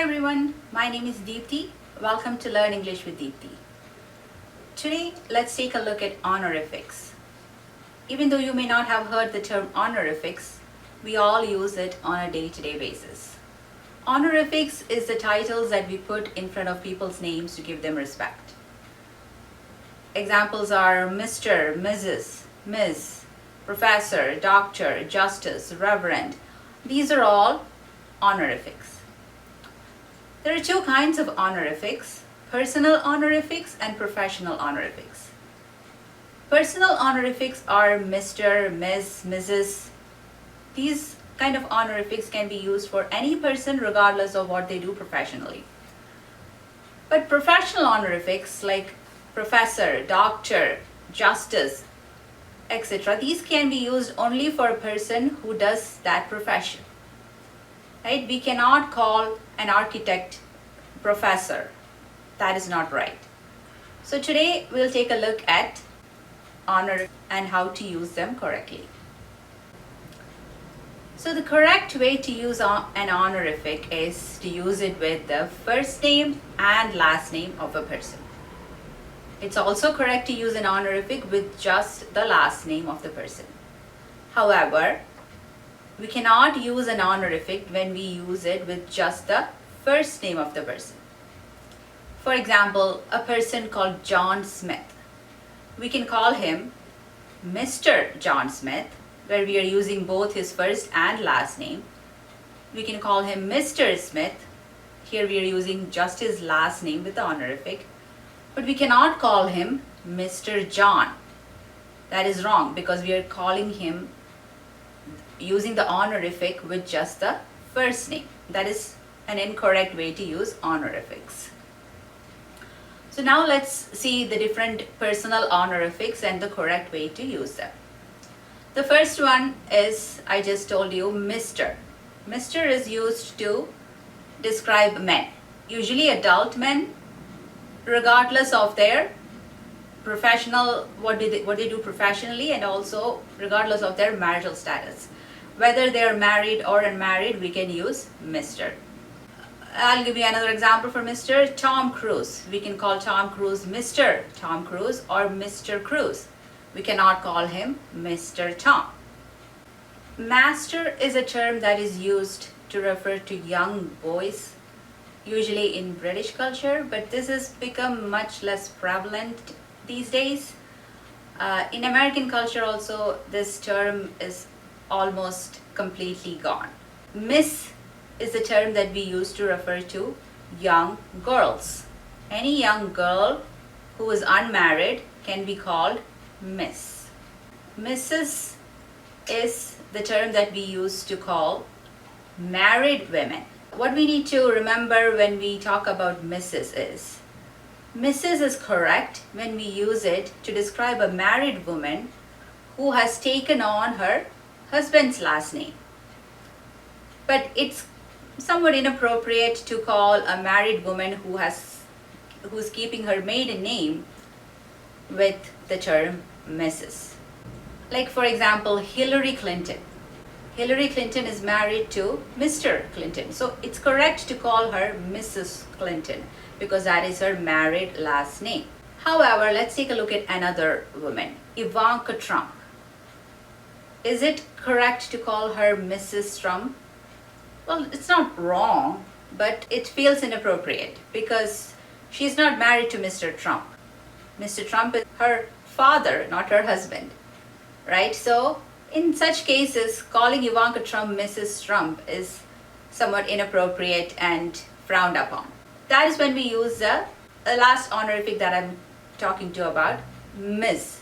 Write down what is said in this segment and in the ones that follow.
Hi everyone, my name is Deepthi. Welcome to Learn English with Deepthi. Today, let's take a look at honorifics. Even though you may not have heard the term honorifics, we all use it on a day-to-day basis. Honorifics is the titles that we put in front of people's names to give them respect. Examples are Mr., Mrs., Ms., Professor, Doctor, Justice, Reverend. These are all honorifics. There are two kinds of honorifics, personal honorifics and professional honorifics. Personal honorifics are Mr., Ms., Mrs. These kind of honorifics can be used for any person regardless of what they do professionally. But professional honorifics like Professor, Doctor, Justice, etc. These can be used only for a person who does that profession. Right? We cannot call an architect professor. That is not right. So today we'll take a look at honor and how to use them correctly. So the correct way to use an honorific is to use it with the first name and last name of a person. It's also correct to use an honorific with just the last name of the person. However, we cannot use an honorific when we use it with just the first name of the person. For example, a person called John Smith. We can call him Mr. John Smith, where we are using both his first and last name. We can call him Mr. Smith. Here we are using just his last name with the honorific. But we cannot call him Mr. John. That is wrong because we are calling him using the honorific with just the first name. That is an incorrect way to use honorifics. So now let's see the different personal honorifics and the correct way to use them. The first one is, I just told you, Mr. Mr. is used to describe men, usually adult men, regardless of their professional, what they do professionally, and also regardless of their marital status. Whether they are married or unmarried, we can use Mr. I'll give you another example for Mr. Tom Cruise. We can call Tom Cruise Mr. Tom Cruise or Mr. Cruise. We cannot call him Mr. Tom. Master is a term that is used to refer to young boys, usually in British culture, but this has become much less prevalent these days. In American culture also, this term is almost completely gone. Miss is the term that we use to refer to young girls. Any young girl who is unmarried can be called Miss. Mrs. is the term that we use to call married women. What we need to remember when we talk about Mrs. is, Mrs. is correct when we use it to describe a married woman who has taken on her husband's last name. But it's somewhat inappropriate to call a married woman who's keeping her maiden name with the term Mrs. Like for example, Hillary Clinton. Hillary Clinton is married to Mr. Clinton. So it's correct to call her Mrs. Clinton because that is her married last name. However, let's take a look at another woman, Ivanka Trump. Is it correct to call her Mrs. Trump? Well, it's not wrong, but it feels inappropriate because she's not married to Mr. Trump. Mr. Trump is her father, not her husband, right? So in such cases, calling Ivanka Trump Mrs. Trump is somewhat inappropriate and frowned upon. That is when we use the last honorific that I'm talking to about, Ms.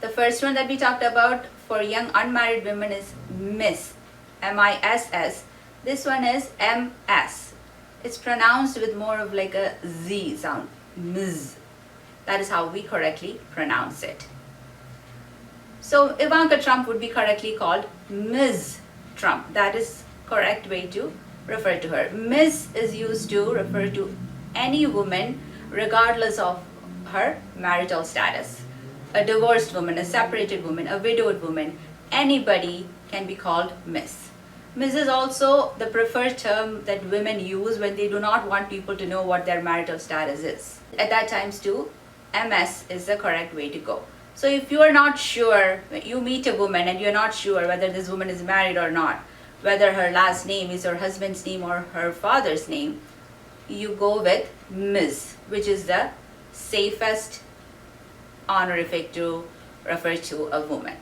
The first one that we talked about for young unmarried women is Miss, M-I-S-S. This one is M-S. It's pronounced with more of like a Z sound, Ms. That is how we correctly pronounce it. So Ivanka Trump would be correctly called Ms. Trump. That is correct way to refer to her. Ms. is used to refer to any woman regardless of her marital status. A divorced woman, a separated woman, a widowed woman, anybody can be called Miss. Ms. is also the preferred term that women use when they do not want people to know what their marital status is. At that times too, MS is the correct way to go. So if you are not sure, you meet a woman and you're not sure whether this woman is married or not, whether her last name is her husband's name or her father's name, you go with Ms., which is the safest honorific to refer to a woman.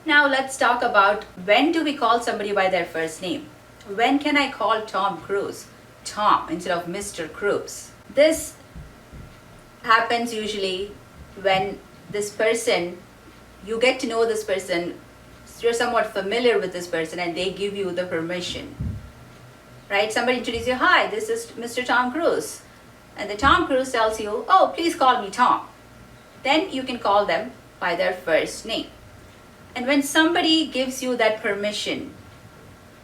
Now let's talk about when do we call somebody by their first name. When can I call Tom Cruise Tom instead of Mr. Cruise? This happens usually when this person, you get to know this person, you're somewhat familiar with this person and they give you the permission, right? Somebody introduces you, hi, this is Mr. Tom Cruise. And the Tom Cruise tells you, oh, please call me Tom. Then you can call them by their first name. And when somebody gives you that permission,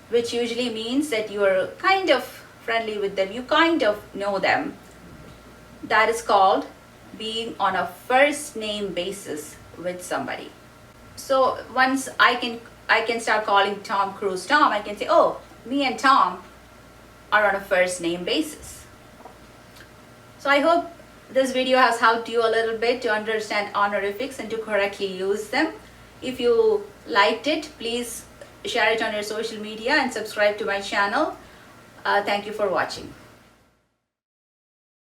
which usually means that you are kind of friendly with them, you kind of know them, that is called being on a first name basis with somebody. So once I can start calling Tom Cruise Tom, I can say, oh, me and Tom are on a first name basis. So I hope this video has helped you a little bit to understand honorifics and to correctly use them. If you liked it, please share it on your social media and subscribe to my channel. Thank you for watching.